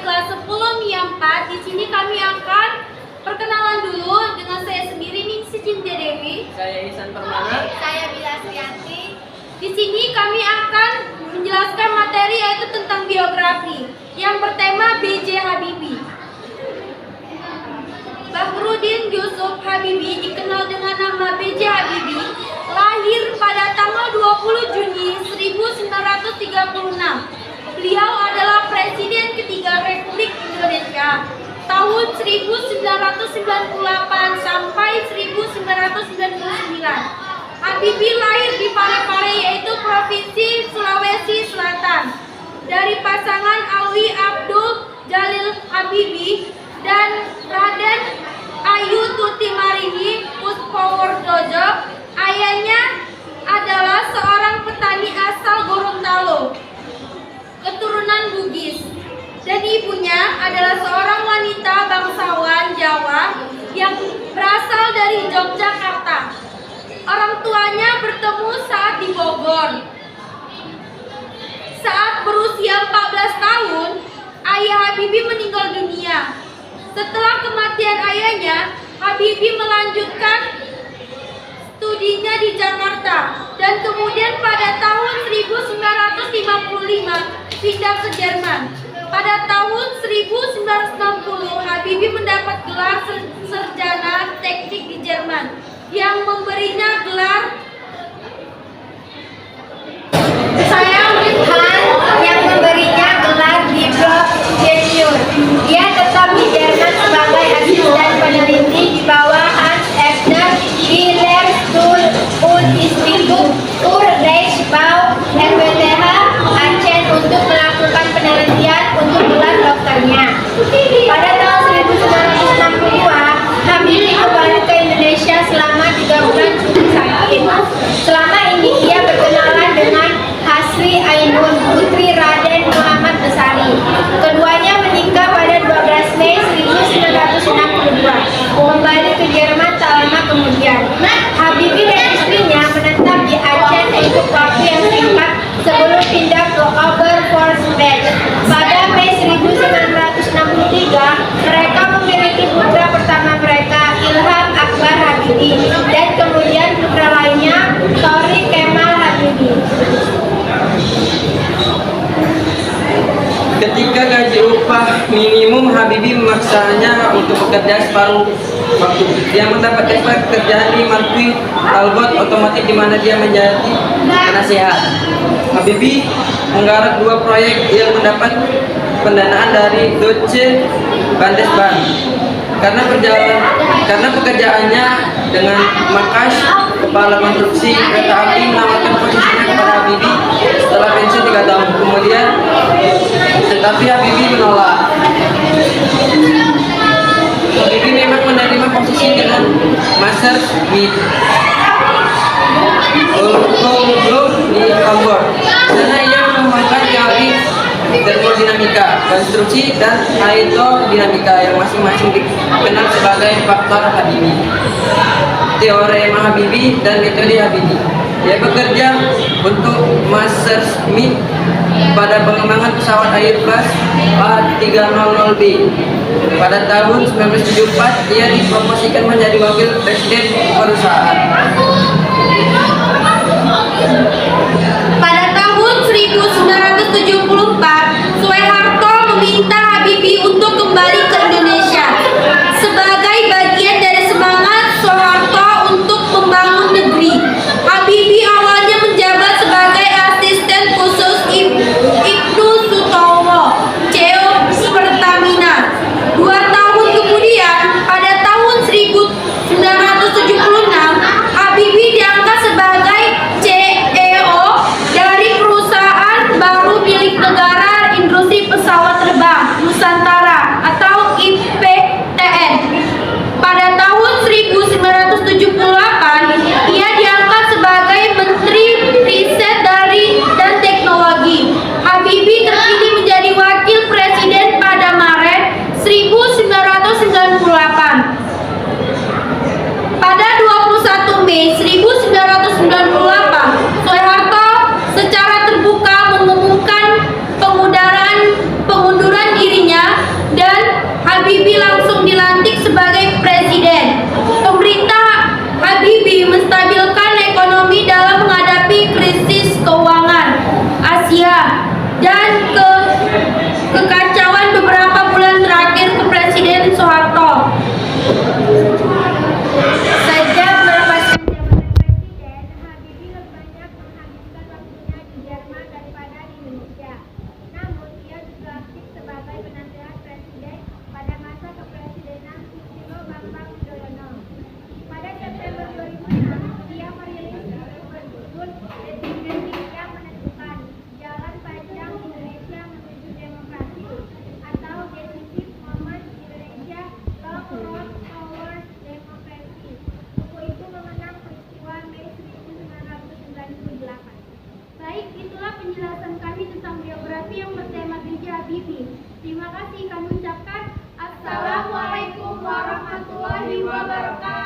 kelas 10 MIA 4. Di sini kami akan perkenalan dulu dengan saya sendiri nih, si Cinta Dewi. Saya Ihsan Permana. Saya Bila Srianti. Di sini kami akan menjelaskan materi yaitu tentang biografi yang bertema B.J. Habibie. Bahrudin Yusuf Habibie, dikenal dengan nama B.J. Habibie, lahir pada tanggal 20 Juni 1936. Beliau adalah Presiden ketiga Republik Indonesia tahun 1998 sampai 1999. Habibie lahir di Parepare, yaitu Provinsi Sulawesi Selatan, dari pasangan Alwi Abdul Jalil Habibie dan Raden Ayu Tuti Marini Puspowardojo. Ayahnya adalah seorang petani asal Gorontalo, keturunan Bugis, dan ibunya adalah seorang wanita bangsawan Jawa yang berasal dari Yogyakarta. Orang tuanya bertemu saat di Bogor. Saat berusia 14 tahun, ayah Habibie meninggal dunia. Setelah kematian ayahnya, Habibie melanjutkan studinya di Jakarta dan kemudian pada tahun 1955 pindah ke Jerman. Pada tahun 1960, Habibie mendapat gelar sarjana teknik di Jerman yang memberinya gelar yang memberinya gelar Diplom-Ingenieur. Ia tetap di Jerman sebagai asisten peneliti di bawah Hans Effner di Lehrstuhl und Institut für Reisbau RWTH Aachen untuk melakukan penelitian untuk gelar dokternya. Pada tahun 1962, Habibie kembali ke Indonesia selama 3 bulan cuti sakit. Selama ini ia berkenalan dengan Hasri Ainun, putri Raden Muhammad Besari. Keduanya menikah pada 12 Mei 1962. Kembali ke Jerman tak lama kemudian. Habibie dan istrinya menetap di Aceh untuk waktu yang singkat sebelum pindah ke Oberforstberg. Pada Mei 1963, mereka memiliki putra pertama mereka, Ilham Akbar Habibie, dan kemudian putra lainnya, Tori Kemal Habibie. Ketika gaji upah minimum, Habibie memaksanya untuk bekerja separuh waktu. Dia mendapatkan pekerjaan di Marquis Talbot Otomotif, di mana dia menjadi penasehat. Habibie menggarap 2 proyek yang mendapat pendanaan dari Deutsche Bundesbahn. Karena pekerjaannya dengan Makash, kepala konstruksi kereta api, menawarkan posisinya kepada Habibie setelah pensiun 3 tahun kemudian, tetapi Habibie menolak. Habibie memang menerima posisi dengan Master Smith Globe di Hamburg. Sana ia mengembangkan teori termodinamika, konstruksi, dan aerodinamika yang masing-masing dikenal sebagai faktor Habibie, teorema Habibie, dan metode Habibie. Dia bekerja untuk Master Smith pada pengembangan pesawat Airbus A300B. Pada tahun 1974, dia dipromosikan menjadi wakil presiden perusahaan. Pada tahun 1974, Soeharto meminta Habibie untuk kembali ke Indonesia sebagai bagian dari semangat Soeharto untuk membangun negeri. Habibie awalnya menjabat sebagai asisten khusus Ibnu Sutomo, CEO Pertamina. 2 tahun kemudian, pada tahun 1976, Habibie diangkat sebagai CEO dari perusahaan baru milik negara, Industri Pesawat Terbang. Habibie langsung dilantik sebagai presiden. Pemerintah Habibie menstabilkan ekonomi dalam menghadapi krisis keuangan Asia dan kekacauan beberapa bulan terakhir Presiden Soeharto. Sejak melepaskan jabatan presiden, Habibie lebih banyak menghabiskan waktunya di Jerman daripada di Indonesia. Namun, ia juga aktif sebagai penasehat presiden pada masa kepresidenan Susilo Bambang Yudhoyono. Pada September 2006, ia merilis buku berjudul Definisi yang Menentukan Jalan Panjang Indonesia Menuju Demokrasi atau Decisive Moments Indonesia Long Road Towards Democracy. Buku itu mengenang peristiwa Mei 1998. Baik, itulah penjelasan kami tentang biografi yang bertema B.J. Habibie. Terima kasih kami ucapkan. Assalamualaikum warahmatullahi wabarakatuh.